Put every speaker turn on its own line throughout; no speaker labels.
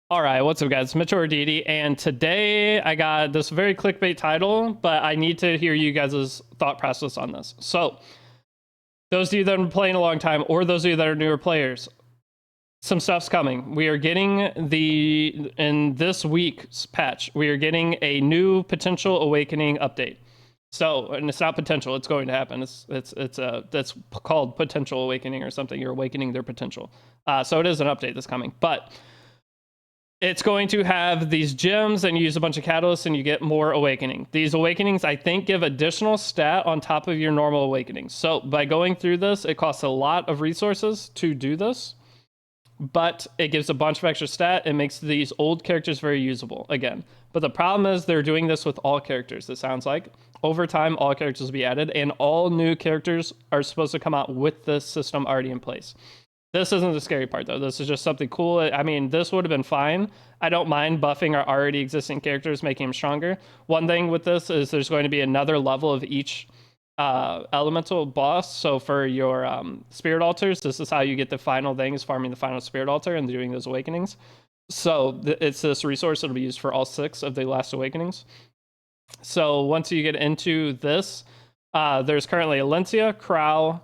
All right, what's up, guys? Mitchell or Deity, and today I got this very clickbait title, but I need to hear you guys' thought process on this. So, those of you that have been playing a long time, or those of you that are newer players, some stuff's coming. We are getting in this week's patch, we are getting a new potential awakening update. So, and it's not potential; it's going to happen. That's called potential awakening or something. You're awakening their potential. So it is an update that's coming, but it's going to have these gems and you use a bunch of catalysts and you get more awakening. These awakenings, I think, give additional stat on top of your normal awakenings. So by going through this, it costs a lot of resources to do this, but it gives a bunch of extra stat. It makes these old characters very usable again. But the problem is they're doing this with all characters, it sounds like. Over time, all characters will be added, and all new characters are supposed to come out with this system already in place. This isn't the scary part, though. This is just something cool. I mean, this would have been fine. I don't mind buffing our already existing characters, making them stronger. One thing with this is there's going to be another level of each elemental boss. So for your spirit altars, this is how you get the final thing, is farming the final spirit altar and doing those awakenings. So it's this resource that'll be used for all 6 of the last awakenings. So once you get into this, there's currently Alencia, Crow,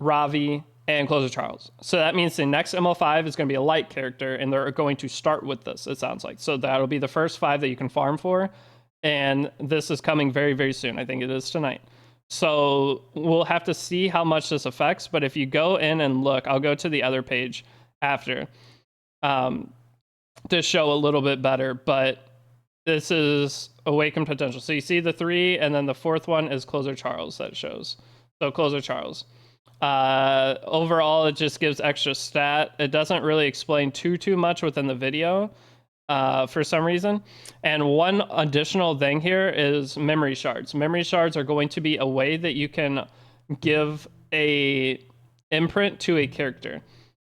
Ravi, and Closer Charles. So that means the next ML5 is going to be a light character, and they're going to start with this, it sounds like. So that'll be the first 5 that you can farm for, and this is coming very, very soon. I think it is tonight. So we'll have to see how much this affects, but if you go in and look, I'll go to the other page after to show a little bit better, but this is Awakened Potential. So you see the 3, and then the 4th one is Closer Charles that shows. So Closer Charles. Overall, it just gives extra stat. It doesn't really explain too much within the video for some reason. And one additional thing here is memory shards. Memory shards are going to be a way that you can give a imprint to a character.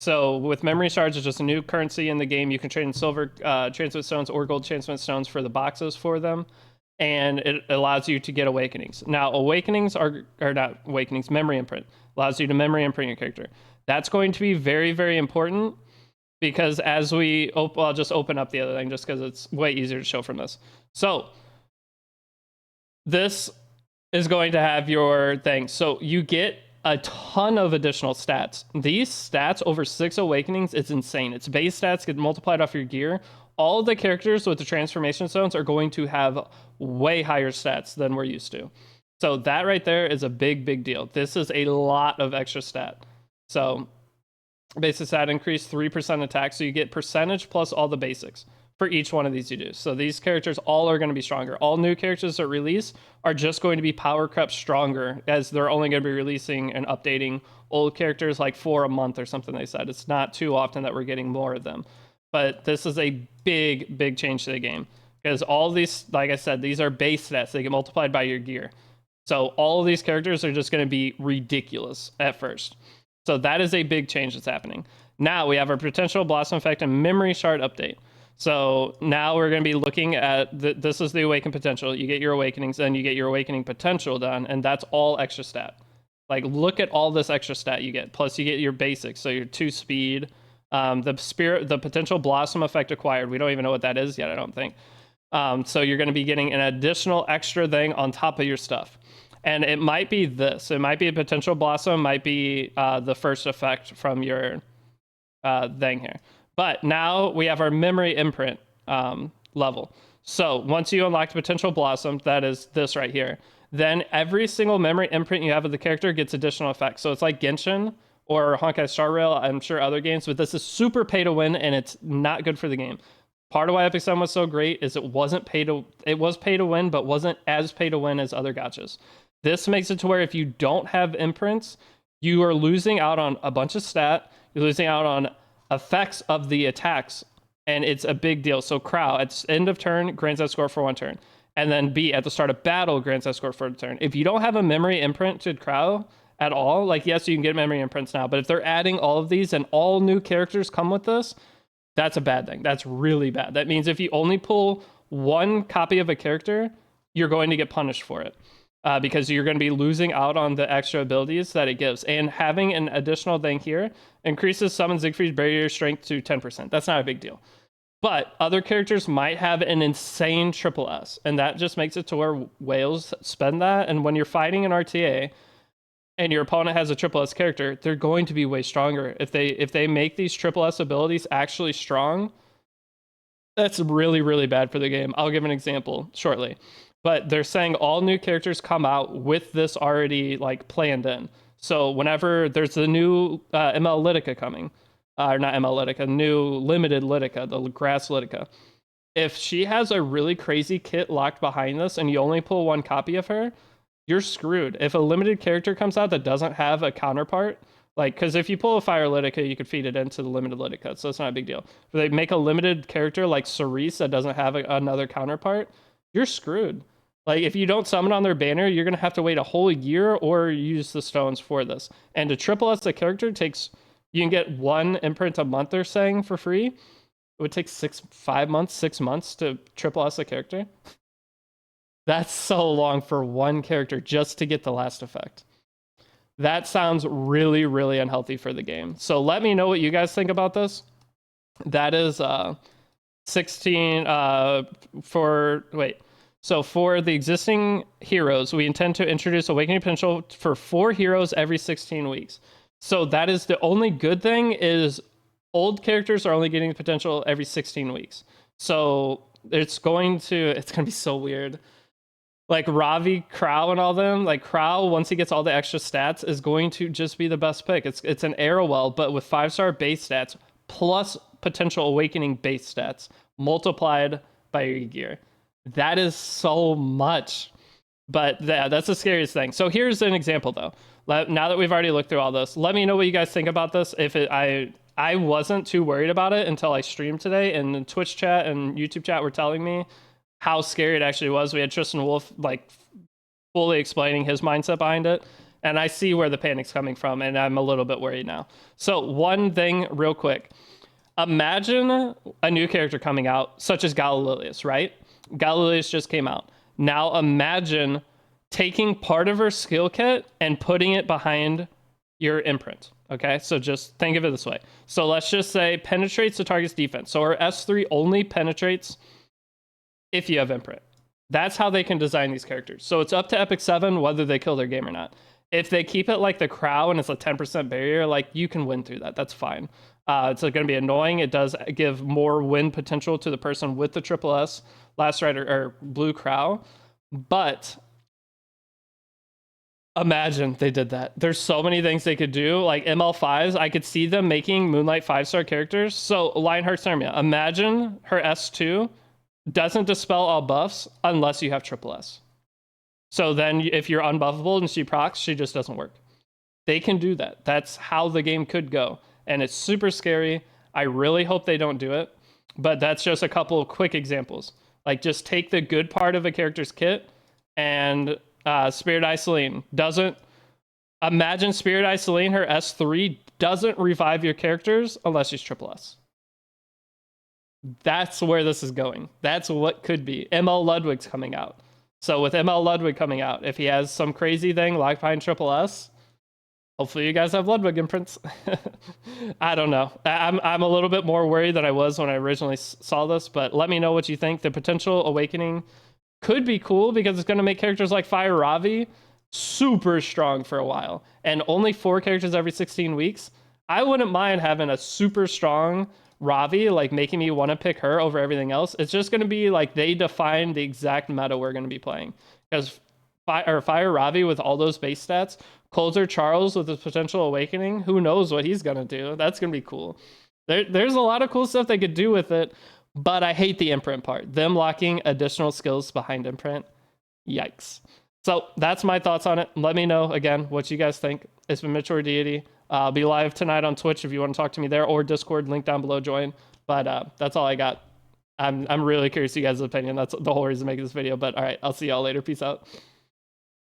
So with memory shards, it's just a new currency in the game. You can trade in silver transmit stones or gold transmit stones for the boxes for them, and it allows you to get awakenings. Now, awakenings are not awakenings, memory imprint. Allows you to memory imprint your character. That's going to be very, very important, because as we I'll just open up the other thing just because it's way easier to show from this. So this is going to have your thing. So you get a ton of additional stats. These stats over 6 awakenings, it's insane. It's base stats get multiplied off your gear. All of the characters with the transformation stones are going to have way higher stats than we're used to. So that right there is a big deal. This is a lot of extra stat. So basic stat increase, 3% attack. So you get percentage plus all the basics for each one of these you do. So these characters all are going to be stronger. All new characters that release are just going to be power crept stronger, as they're only going to be releasing and updating old characters like for a month or something, they said. It's not too often that we're getting more of them. But this is a big change to the game, because all these, like I said, these are base stats. They get multiplied by your gear. So all of these characters are just going to be ridiculous at first. So that is a big change that's happening. Now we have our potential blossom effect and memory shard update. So now we're going to be looking at this is the awakened potential. You get your awakenings, then you get your awakening potential done, and that's all extra stat. Like, look at all this extra stat you get. Plus you get your basics, so your 2 speed, the potential blossom effect acquired. We don't even know what that is yet, I don't think. So you're going to be getting an additional extra thing on top of your stuff. And it might be this. It might be a potential blossom, might be the first effect from your thing here. But now we have our memory imprint level. So once you unlock the potential blossom, that is this right here, then every single memory imprint you have of the character gets additional effects. So it's like Genshin or Honkai Star Rail, I'm sure other games, but this is super pay to win, and it's not good for the game. Part of why Epic Sun was so great is it was pay to win, but wasn't as pay to win as other gachas. This makes it to where if you don't have imprints, you are losing out on a bunch of stat. You're losing out on effects of the attacks, and it's a big deal. So Crow, at the end of turn, grants that score for 1 turn. And then B, at the start of battle, grants that score for a turn. If you don't have a memory imprinted Crow at all, like, yes, you can get memory imprints now, but if they're adding all of these and all new characters come with this, that's a bad thing. That's really bad. That means if you only pull 1 copy of a character, you're going to get punished for it. because you're going to be losing out on the extra abilities that it gives. And having an additional thing here increases Summon Siegfried's barrier strength to 10%. That's not a big deal. But other characters might have an insane triple S, and that just makes it to where whales spend that. And when you're fighting an RTA and your opponent has a triple S character, they're going to be way stronger. If they make these triple S abilities actually strong, that's really, really bad for the game. I'll give an example shortly. But they're saying all new characters come out with this already like planned in. So whenever there's a new ML Litica coming, or not ML Litica, new limited Litica, the grass Litica. If she has a really crazy kit locked behind this and you only pull one copy of her, you're screwed. If a limited character comes out that doesn't have a counterpart, like, because if you pull a fire Litica, you could feed it into the limited Litica, so it's not a big deal. If they make a limited character like Cerise that doesn't have another counterpart, you're screwed. Like, if you don't summon on their banner, you're going to have to wait a whole year or use the stones for this. And to triple S a character takes... You can get one imprint a month, they're saying, for free. It would take 6 months to triple S a character. That's so long for one character just to get the last effect. That sounds really, really unhealthy for the game. So let me know what you guys think about this. That is 16 So for the existing heroes, we intend to introduce Awakening Potential for 4 heroes every 16 weeks. So that is the only good thing is old characters are only getting potential every 16 weeks. So it's going to be so weird. Like Ravi, Crow, and all them, like Crow, once he gets all the extra stats, is going to just be the best pick. It's an arrow well, but with 5-star base stats plus potential awakening base stats multiplied by your gear. That is so much. But yeah, that's the scariest thing. So here's an example though. Now that we've already looked through all this, let me know what you guys think about this. I wasn't too worried about it until I streamed today, and the Twitch chat and YouTube chat were telling me how scary it actually was. We had Tristan Wolf like fully explaining his mindset behind it, and I see where the panic's coming from, and I'm a little bit worried now. So one thing real quick. Imagine a new character coming out, such as Galililius, right? Galililius just came out. Now imagine taking part of her skill kit and putting it behind your imprint. Okay, so just think of it this way. So let's just say penetrates the target's defense. So her S3 only penetrates if you have imprint. That's how they can design these characters. So it's up to Epic 7 whether they kill their game or not. If they keep it like the Crow and it's a 10% barrier, like you can win through that. That's fine. It's going to be annoying. It does give more win potential to the person with the triple S, Last Rider, or Blue Crow. But imagine they did that. There's so many things they could do. Like ML5s, I could see them making Moonlight 5-star characters. So Lionheart's Armia, imagine her S2 doesn't dispel all buffs unless you have triple S. So then if you're unbuffable and she procs, she just doesn't work. They can do that. That's how the game could go. And it's super scary. I really hope they don't do it. But that's just a couple of quick examples. Like, just take the good part of a character's kit, and Spirit Eye Celine doesn't... Imagine Spirit Eye Celine, her S3, doesn't revive your characters unless she's triple S. That's where this is going. That's what could be. ML Ludwig's coming out. So with ML Ludwig coming out, if he has some crazy thing locked behind triple S, hopefully you guys have Ludwig imprints. I don't know. I'm a little bit more worried than I was when I originally saw this, but let me know what you think. The potential awakening could be cool because it's going to make characters like Fire Ravi super strong for a while. And only 4 characters every 16 weeks. I wouldn't mind having a super strong Ravi, like making me want to pick her over everything else. It's just going to be like they define the exact meta we're going to be playing. Because Fire Ravi with all those base stats, Coulter Charles with his potential awakening, who knows what he's going to do. That's going to be cool. There's a lot of cool stuff they could do with it, but I hate the imprint part. Them locking additional skills behind imprint. Yikes. So that's my thoughts on it. Let me know, again, what you guys think. It's been Mitch or Deity. I'll be live tonight on Twitch if you want to talk to me there, or Discord, link down below, join. But that's all I got. I'm really curious to you guys' opinion. That's the whole reason to make this video. But all right, I'll see y'all later. Peace out.